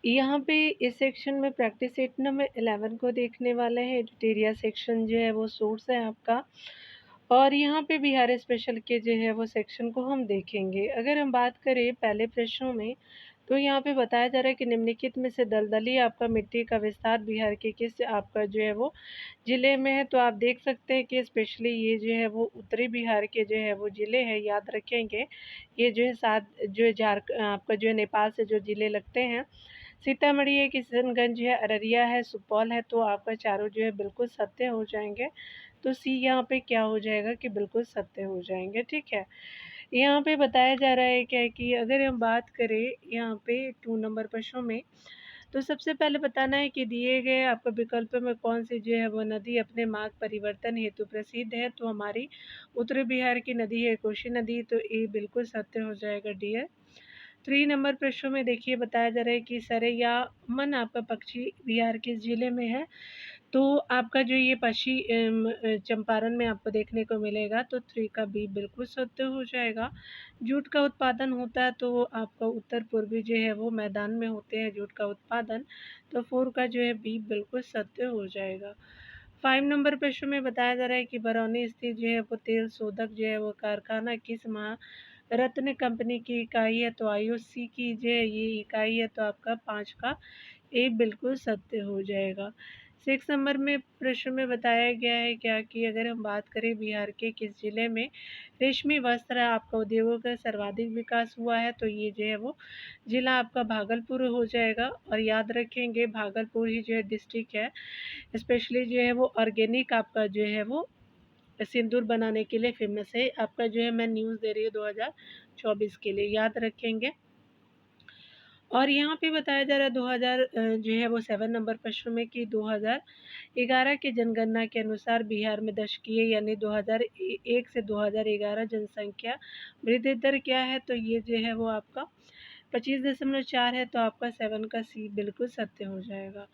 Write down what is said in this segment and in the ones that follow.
यहाँ पे इस सेक्शन में प्रैक्टिस सेट नंबर 11 को देखने वाले हैं। एडिटोरियल सेक्शन जो है वो सोर्स है आपका, और यहाँ पे बिहार स्पेशल के जो है वो सेक्शन को हम देखेंगे। अगर हम बात करें पहले प्रश्नों में, तो यहाँ पे बताया जा रहा है कि निम्नलिखित में से दलदली आपका मिट्टी का विस्तार बिहार के किस आपका जो है वो ज़िले में है। तो आप देख सकते हैं कि स्पेशली ये जो है वो उत्तरी बिहार के जो है वो ज़िले हैं, याद रखेंगे। ये जो है सात जो है आपका जो है नेपाल से जो ज़िले लगते हैं, सीतामढ़ी है, किशनगंज है, अररिया है, सुपौल है, तो आपका चारों जो है बिल्कुल सत्य हो जाएँगे। तो सी यहाँ पे क्या हो जाएगा कि बिल्कुल सत्य हो जाएँगे, ठीक है। यहाँ पे बताया जा रहा है क्या कि अगर हम बात करें यहाँ पे 2 नंबर प्रश्नों में, तो सबसे पहले बताना है कि दिए गए आपका विकल्प में कौन सी जो है वो नदी अपने मार्ग परिवर्तन हेतु प्रसिद्ध है। तो हमारी उत्तरी बिहार की नदी है कोसी नदी, तो ये बिल्कुल सत्य हो जाएगा डियर। 3 नंबर प्रश्नों में देखिए बताया जा रहा है कि सरैयामन आपका पक्षी बिहार किस जिले में है। तो आपका जो ये चंपारण में आपको देखने को मिलेगा, तो 3 का बी बिल्कुल सत्य हो जाएगा। जूट का उत्पादन होता है, तो आपका उत्तर पूर्वी जो है वो मैदान में होते हैं जूट का उत्पादन, तो 4 का जो है बी बिल्कुल सत्य हो जाएगा। 5 नंबर प्रश्न में बताया जा रहा है कि बरौनी स्थित जो है वो तेल शोधक जो है वो कारखाना किस महारत्न कंपनी की इकाई है। तो आईओसी की जो है ये इकाई है, तो आपका 5 का ए बिल्कुल सत्य हो जाएगा। 6 नंबर में प्रश्न में बताया गया है क्या कि अगर हम बात करें बिहार के किस जिले में रेशमी वस्त्र आपका उद्योगों का सर्वाधिक विकास हुआ है। तो ये जो है वो जिला आपका भागलपुर हो जाएगा, और याद रखेंगे भागलपुर ही जो है डिस्ट्रिक्ट है, स्पेशली जो है वो ऑर्गेनिक आपका जो है वो सिंदूर बनाने के लिए फेमस है। आपका जो है मैं न्यूज़ दे रही हूँ 2024 के लिए, याद रखेंगे। और यहाँ पे बताया जा रहा है 2000 जो है वो 7 नंबर प्रश्न में कि 2011 की जनगणना के अनुसार बिहार में दशकीय यानी 2001 से 2011 जनसंख्या वृद्धि दर क्या है। तो ये जो है वो आपका 25.4 है, तो आपका 7 का सी बिल्कुल सत्य हो जाएगा।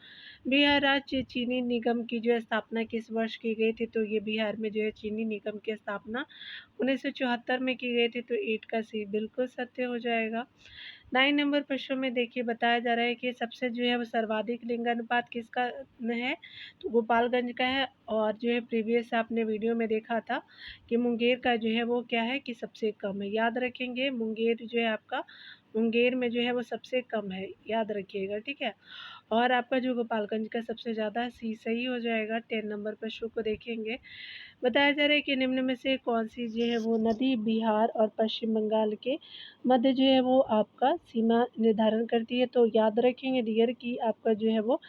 बिहार राज्य चीनी निगम की जो है स्थापना किस वर्ष की गई थी। तो ये बिहार में जो है चीनी निगम की स्थापना 1974 में की गई थी, तो 8 का सी बिल्कुल सत्य हो जाएगा। 9 नंबर प्रश्न में देखिए बताया जा रहा है कि सबसे जो है वो सर्वाधिक लिंगानुपात किसका है। तो गोपालगंज का है, और जो है प्रीवियस आपने वीडियो में देखा था कि मुंगेर का जो है वो क्या है कि सबसे कम है। याद रखेंगे मुंगेर जो है आपका, मुंगेर में जो है वो सबसे कम है, याद रखिएगा, ठीक है। और आपका जो गोपालगंज का सबसे ज़्यादा सी सही हो जाएगा। 10 नंबर प्रश्न को देखेंगे। बताया जा रहा है कि निम्न में से कौन सी जो है वो नदी बिहार और पश्चिम बंगाल के मध्य जो है वो आपका सीमा निर्धारण करती है। तो याद रखेंगे डियर कि आपका जो है वो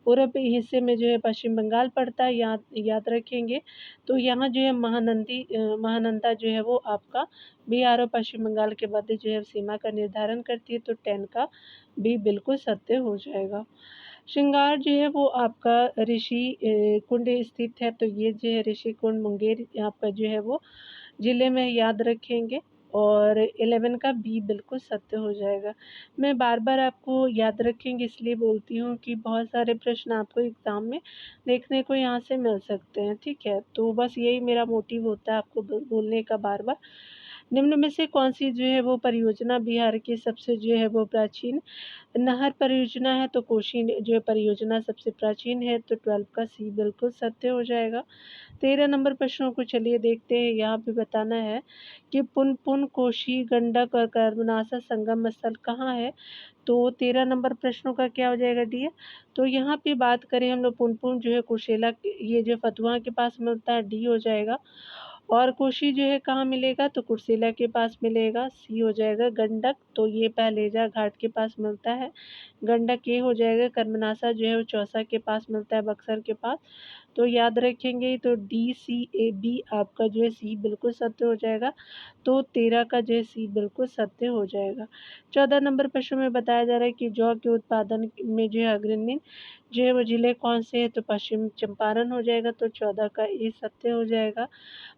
पूर्व हिस्से में जो है पश्चिम बंगाल पड़ता है, याद रखेंगे। तो यहाँ जो है महानंदा जो है वो आपका बिहार और पश्चिम बंगाल के मध्य जो है सीमा का निर्धारण करती है, तो 10 का बी बिल्कुल सत्य हो जाएगा। श्रृंगार जो है वो आपका ऋषि कुंड स्थित है, तो ये जो है ऋषि कुंड मुंगेर आपका जो है वो ज़िले में, याद रखेंगे। और 11 का बी बिल्कुल सत्य हो जाएगा। मैं बार-बार आपको याद रखेंगे इसलिए बोलती हूँ कि बहुत सारे प्रश्न आपको एग्ज़ाम में देखने को यहाँ से मिल सकते हैं, ठीक है? तो बस यही मेरा मोटिव होता है आपको बोलने का बार-बार। निम्न में से कौन-सी जो है वो परियोजना बिहार की सबसे जो है वो प्राचीन नहर परियोजना है। तो कोशी जो है परियोजना सबसे प्राचीन है, तो 12 का सी बिल्कुल सत्य हो जाएगा। 13 नंबर प्रश्नों को चलिए देखते हैं। यहाँ पे बताना है कि पुनपुन, कोशी, गंडक और कर्मनाशा संगम स्थल कहाँ है। तो 13 नंबर प्रश्नों का क्या हो जाएगा डी। तो यहाँ पे बात करें हम लोग पुनपुन जो है कुर्सेला ये जो फतुहा के पास मिलता है, डी हो जाएगा। और कोशी जो है कहाँ मिलेगा, तो कुर्सेला के पास मिलेगा, सी हो जाएगा। गंडक तो ये पहलेजा घाट के पास मिलता है, गंडक ये हो जाएगा। कर्मनाशा जो है वो चौसा के पास मिलता है, बक्सर के पास, तो याद रखेंगे। तो डी सी ए बी आपका जो है सी बिल्कुल सत्य हो जाएगा, तो 13 का जो है सी बिल्कुल सत्य हो जाएगा। 14 नंबर प्रश्न में बताया जा रहा है कि जौ के उत्पादन में जो है अग्रणी जो है वो जिले कौन से हैं। तो पश्चिम चंपारण हो जाएगा, तो 14 का ए सत्य हो जाएगा।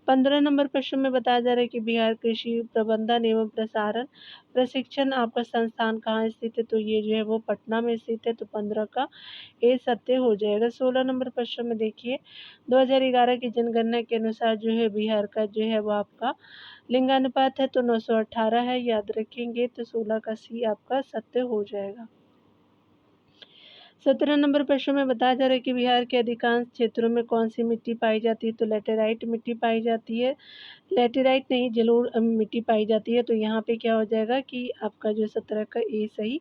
15 नंबर प्रश्न में बताया जा रहा है कि बिहार कृषि प्रबंधन एवं प्रसारण प्रशिक्षण आपका संस्थान कहाँ स्थित है। तो ये जो है वो पटना में स्थित है, तो 15 का ए सत्य हो जाएगा। 16 नंबर प्रश्न में देखिए 2011 की जनगणना के अनुसार जो है बिहार का जो है वो आपका लिंगानुपात है, तो 918 है, याद रखेंगे। तो 16 का सी आपका सत्य हो जाएगा। 17 नंबर प्रश्न में बताया जा रहा है कि बिहार के अधिकांश क्षेत्रों में कौन सी मिट्टी पाई जाती है, तो लैटेराइट मिट्टी पाई जाती है। लैटेराइट नहीं, जलोढ़ मिट्टी पाई जाती है। तो यहाँ पे क्या हो जाएगा कि आपका जो 17 का ए सही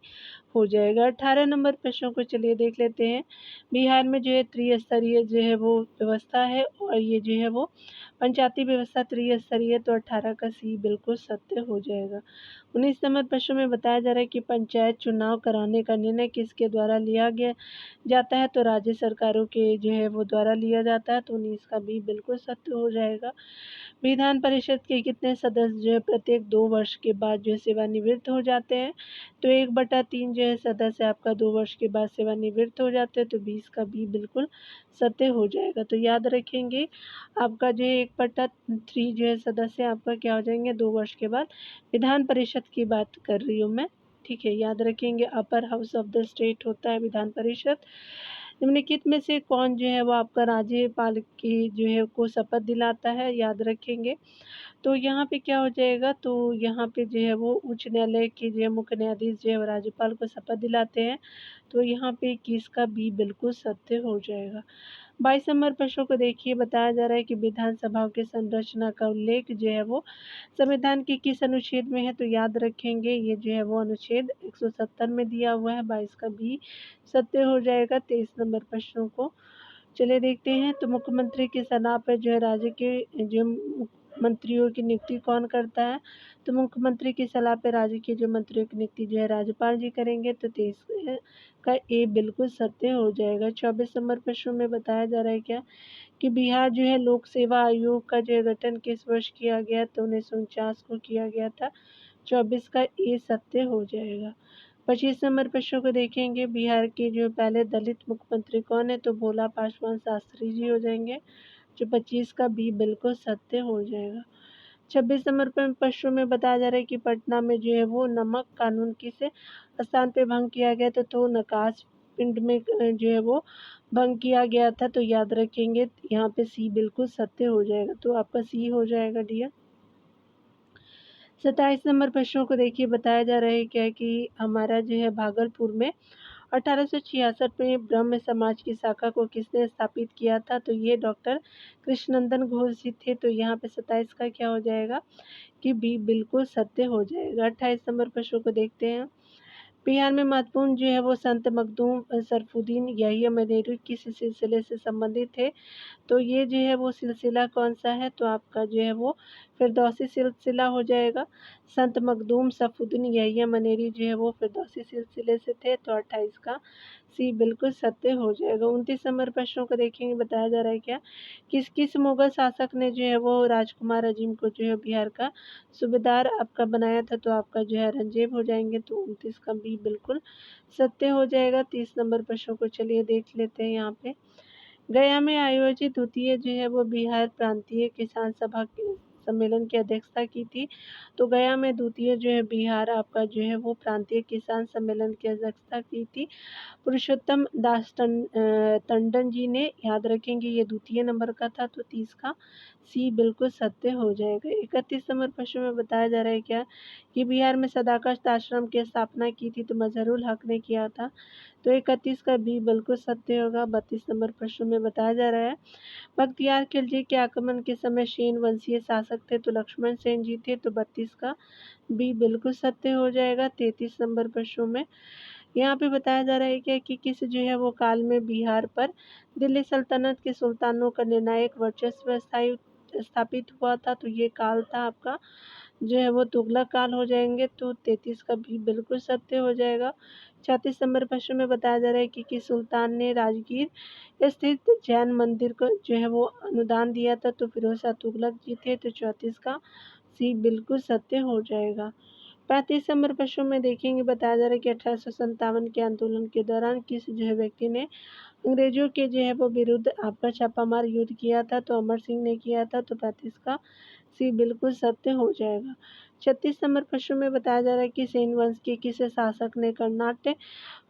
हो जाएगा। 18 नंबर प्रश्नों को चलिए देख लेते हैं। बिहार में जो है त्रिस्तरीय जो है वो व्यवस्था है और ये जो है वो पंचायती व्यवस्था त्रिस्तरीय, तो 18 का सी बिल्कुल सत्य हो जाएगा। 19 नंबर प्रश्न में बताया जा रहा है कि पंचायत चुनाव कराने का निर्णय किसके द्वारा लिया गया जाता है, तो राज्य सरकारों के जो है वो द्वारा लिया जाता है। तो 19 का बी बिल्कुल सत्य हो जाएगा। विधान परिषद के कितने सदस्य जो है प्रत्येक 2 वर्ष के बाद जो है सेवानिवृत्त हो जाते हैं, तो 1/3 जो है सदस्य आपका 2 वर्ष के बाद सेवानिवृत्त हो जाते हैं। तो 20 का बी बिल्कुल सत्य हो जाएगा। तो याद रखेंगे आपका जो है 1/3 जो है सदस्य आपका क्या हो जाएंगे 2 वर्ष के बाद। विधान परिषद की बात कर रही हूँ मैं, ठीक है, याद रखेंगे। Upper house of the state होता है विधान परिषद। निम्नलिखित में से कौन जो है वो आपका राज्यपाल की जो है को शपथ दिलाता है, याद रखेंगे। तो यहाँ पे क्या हो जाएगा, तो यहाँ पे जो है वो उच्च न्यायालय के जो है मुख्य न्यायाधीश जो है वो राज्यपाल को शपथ दिलाते हैं। तो यहाँ पे 21 का बी बिल्कुल सत्य हो जाएगा। 22 नंबर प्रश्न को देखिए, बताया जा रहा है कि विधानसभा के संरचना का उल्लेख जो है वो संविधान के किस अनुच्छेद में है, तो याद रखेंगे ये जो है वो अनुच्छेद 170 में दिया हुआ है। 22 का भी सत्य हो जाएगा। 23 नंबर प्रश्नों को चलिए देखते हैं। तो मुख्यमंत्री की सलाह पर जो है राज्य के जो मंत्रियों की नियुक्ति कौन करता है, तो मुख्यमंत्री की सलाह पर राज्य के जो मंत्रियों की नियुक्ति जो है राज्यपाल जी करेंगे। तो 23 का ए बिल्कुल सत्य हो जाएगा। 24 नंबर प्रश्न में बताया जा रहा है क्या कि बिहार जो है लोक सेवा आयोग का जो है गठन किस वर्ष किया गया, तो 1949 को किया गया था। 24 का ए सत्य हो जाएगा। 25 नंबर प्रश्न को देखेंगे, बिहार के जो पहले दलित मुख्यमंत्री कौन है, तो भोला पासवान शास्त्री जी हो जाएंगे। जो 25 का बी बिल्कुल सत्य हो जाएगा। 26 नंबर पर प्रश्न में बताया जा रहा है कि पटना में जो है वो नमक कानून किस स्थान पे भंग किया गया था, तो नकाश पिंड में जो है वो भंग किया गया था। तो याद रखेंगे यहाँ पे सी बिल्कुल सत्य हो जाएगा। तो आपका सी हो जाएगा डियर। 27 नंबर प्रश्नों को देखिए, बताया जा रहा है क्या कि हमारा जो है भागलपुर में 1866 में ब्रह्म समाज की शाखा को किसने स्थापित किया था, तो ये डॉक्टर कृष्णनंदन घोष जी थे। तो यहाँ पे 27 का क्या हो जाएगा कि बी बिल्कुल सत्य हो जाएगा। 28 नंबर प्रश्नों को देखते हैं। बिहार में महत्वपूर्ण जो है वो संत मखदूम सरफुद्दीन यहिया मनेरू किस सिलसिले से संबंधित थे, तो ये जो है वो सिलसिला कौन सा है, तो आपका जो है वो फिरदौसी सिलसिला हो जाएगा। संत मखदूम सफुद्दीन यहिया मनेरी जो है वो फिरदौसी सिलसिले से थे। तो 28 का सी बिल्कुल सत्य हो जाएगा। 29 नंबर प्रश्नों को देखेंगे, बताया जा रहा है क्या किस किस मुगल शासक ने जो है वो राजकुमार अजीम को जो है बिहार का सूबेदार आपका बनाया था, तो आपका जो है औरंगजेब हो जाएंगे। तो 29 का बी बिल्कुल सत्य हो जाएगा। 30 नंबर प्रश्नों को चलिए देख लेते हैं। यहाँ पे गया में आयोजित द्वितीय जो है वो बिहार प्रांतीय किसान सभा के सम्मेलन की अध्यक्षता की थी। तो गया में द्वितीय जो है बिहार आपका जो है वो प्रांतीय किसान सम्मेलन की अध्यक्षता की थी पुरुषोत्तम दास टंडन जी ने, याद रखेंगे ये द्वितीय नंबर का था। तो 30 का सी बिल्कुल सत्य हो जाएगा। 31 नंबर प्रश्न में बताया जा रहा है क्या कि बिहार में सदाकत आश्रम की स्थापना की थी, तो मजहरुल हक ने किया था। तो 31 का बी बिल्कुल सत्य होगा। 32 नंबर प्रश्न में बताया जा रहा है बख्तियार खिलजी के आक्रमण के समय सेन वंशीय शासक थे, तो लक्ष्मण सेन जी थे। तो 32 का बी बिल्कुल सत्य हो जाएगा। 33 नंबर प्रश्नों में यहाँ पे बताया जा रहा है क्या कि किस जो है वो काल में बिहार पर दिल्ली सल्तनत के सुल्तानों का निर्णायक वर्चस्व स्थापित हुआ था, तो ये काल था आपका जो है वो तुगलक काल हो जाएंगे। तो 33 का भी बिल्कुल सत्य हो जाएगा। 34 नंबर प्रश्न में बताया जा रहा है कि किस सुल्तान ने राजगीर स्थित जैन मंदिर को जो है वो अनुदान दिया था, तो फिरोज शाह तुगलक जी थे। तो 34 का सी बिल्कुल सत्य हो जाएगा। 35 नंबर प्रश्न में देखेंगे, बताया जा रहा है कि 1857 के आंदोलन के दौरान किस जो है व्यक्ति ने अंग्रेजों के जो है वो विरुद्ध आपका छापामार युद्ध किया था, तो अमर सिंह ने किया था। तो 35 का सी बिल्कुल सत्य हो जाएगा। 36 नंबर प्रश्न में बताया जा रहा है कि सेन वंश के किस शासक ने कर्नाटक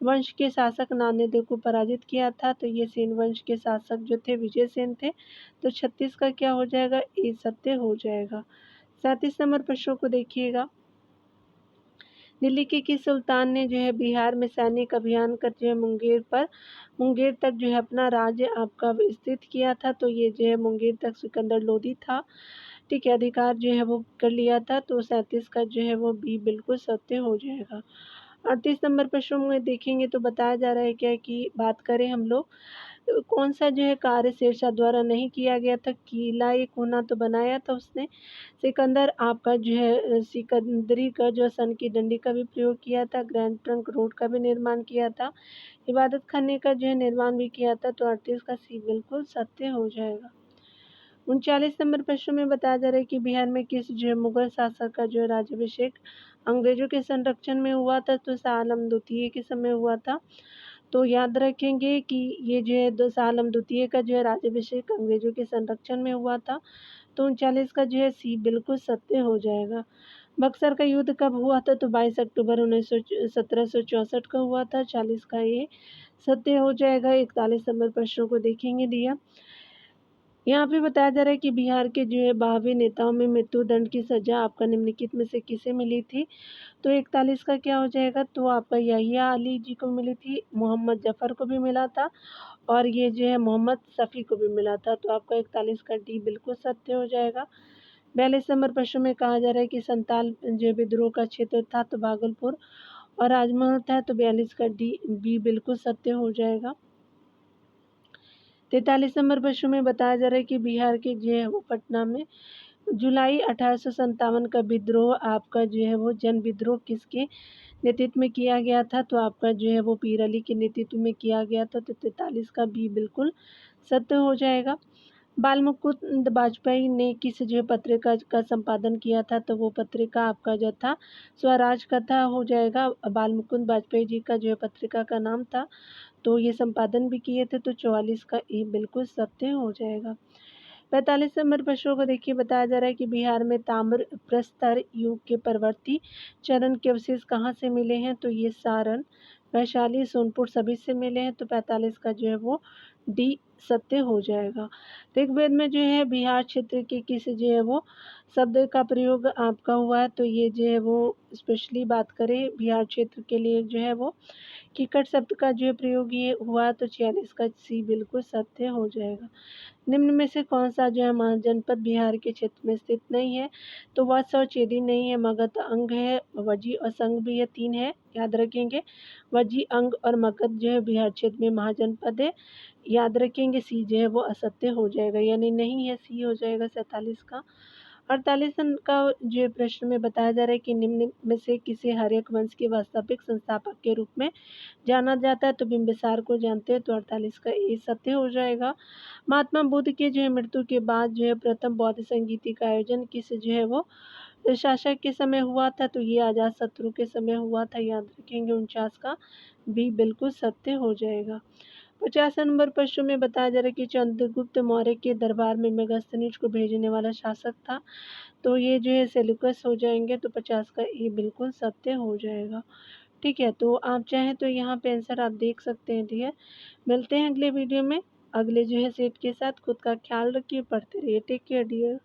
वंश के शासक नान्यदेव को पराजित किया था, तो ये सेन वंश के शासक जो थे विजय सेन थे। तो 36 का क्या हो जाएगा ए सत्य हो जाएगा। 37 नंबर प्रश्नों को देखिएगा, दिल्ली के किस सुल्तान ने जो है बिहार में सैनिक अभियान कर जो है मुंगेर तक जो है अपना राज्य आपका विस्तृत किया था? तो ये जो है मुंगेर तक सिकंदर लोदी था। ठीक है, अधिकार जो है वो कर लिया था। तो 37 का जो है वो बी बिल्कुल सत्य हो जाएगा। 38 नंबर प्रश्न में देखेंगे तो बताया जा रहा है क्या कि बात करें हम लोग कौन सा जो है कार्य शेरशाह द्वारा नहीं किया गया था? किला एक कोना तो बनाया था उसने। सिकंदर आपका जो है सिकंदरी का जो सन की डंडी का भी प्रयोग किया था। ग्रैंड ट्रंक रोड का भी निर्माण किया था। इबादत खाने का जो है निर्माण भी किया था। तो 38 का सी बिल्कुल सत्य हो जाएगा। 39 नंबर प्रश्न में बताया जा रहा है कि बिहार में किस जो है मुगल शासक का जो है राज्याभिषेक अंग्रेजों के संरक्षण में हुआ था? तो शाह आलम द्वितीय के समय हुआ था। तो याद रखेंगे कि ये जो है शाह आलम द्वितीय का जो है राज्याभिषेक अंग्रेजों के संरक्षण में हुआ था। तो 39 का जो है सी बिल्कुल सत्य हो जाएगा। बक्सर का युद्ध कब हुआ था? तो 22 अक्टूबर 1764 का हुआ था। 40 का ये सत्य हो जाएगा। 41 नंबर प्रश्नों को देखेंगे दिया। यहाँ पे बताया जा रहा है कि बिहार के जो है 22 नेताओं में मृत्युदंड की सजा आपका निम्नलिखित में से किसे मिली थी? तो 41 का क्या हो जाएगा? तो आपका याहिया अली जी को मिली थी, मोहम्मद जफ़र को भी मिला था और ये जो है मोहम्मद शफ़ी को भी मिला था। तो आपका 41 का डी बिल्कुल सत्य हो जाएगा। 42 नंबर प्रश्न में कहा जा रहा है कि संताल जो विद्रोह का क्षेत्र था तो भागलपुर और राजमहल था। तो 42 का डी बी बिल्कुल सत्य हो जाएगा। 43 नंबर प्रश्न में बताया जा रहा है कि बिहार के जो है वो पटना में जुलाई 1857 का विद्रोह आपका जो है वो जन विद्रोह किसके नेतृत्व में किया गया था? तो आपका जो है वो पीर अली के नेतृत्व में किया गया था। तो 43 का बी बिल्कुल सत्य हो जाएगा। बाल मुकुंद वाजपेयी ने किस जो पत्रिका का संपादन किया था? तो वो पत्रिका आपका जो था स्वराज कथा हो जाएगा। बाल मुकुंद वाजपेयी जी का जो है पत्रिका का नाम था। तो ये संपादन भी किए थे। तो 44 का ए बिल्कुल सत्य हो जाएगा। 45 नंबर प्रश्नों को देखिए बताया जा रहा है कि बिहार में ताम्र प्रस्तर युग के परवर्ती चरण के अवशेष कहाँ से मिले हैं? तो ये सारण, वैशाली, सोनपुर सभी से मिले हैं। तो 45 का जो है वो डी सत्य हो जाएगा। ऋग्वेद में जो है बिहार क्षेत्र के किस जो है वो शब्द का प्रयोग आपका हुआ है? तो ये जो है वो स्पेशली बात करें बिहार क्षेत्र के लिए जो है वो कीकट शब्द का जो है प्रयोग ये हुआ। तो 46 का सी बिल्कुल सत्य हो जाएगा। निम्न में से कौन सा जो है महाजनपद बिहार के क्षेत्र में स्थित नहीं है? तो वत्स और चेदी नहीं है, मगध अंग है, वजी और संग भी है, 3 है, याद रखेंगे। वजी अंग और मगध जो है बिहार क्षेत्र में महाजनपद है, याद रखेंगे। सी जो है वो असत्य हो जाएगा, यानी नहीं है, सी हो जाएगा 47 का। 48 का जो प्रश्न में बताया जा रहा है कि निम्न में से किसे हर्यक वंश के वास्तविक संस्थापक के रूप में जाना जाता है? तो बिंबिसार को जानते हैं। तो 48 का ए सत्य हो जाएगा। महात्मा बुद्ध के जो है मृत्यु के बाद जो है प्रथम बौद्ध संगीति का आयोजन किस जो है वो शासक के समय हुआ था? तो ये अजात शत्रु के समय हुआ था, याद रखेंगे। 49 का बी बिल्कुल सत्य हो जाएगा। 50 नंबर प्रश्न में बताया जा रहा है कि चंद्रगुप्त मौर्य के दरबार में मेगास्थनीज को भेजने वाला शासक था। तो ये जो है सेल्यूकस हो जाएंगे। तो 50 का ए बिल्कुल सत्य हो जाएगा। ठीक है, तो आप चाहें तो यहाँ पे आंसर आप देख सकते हैं डियर। मिलते हैं अगले वीडियो में अगले जो है सेट के साथ। खुद का ख्याल रखिए, पढ़ते रहिए। Take care dear.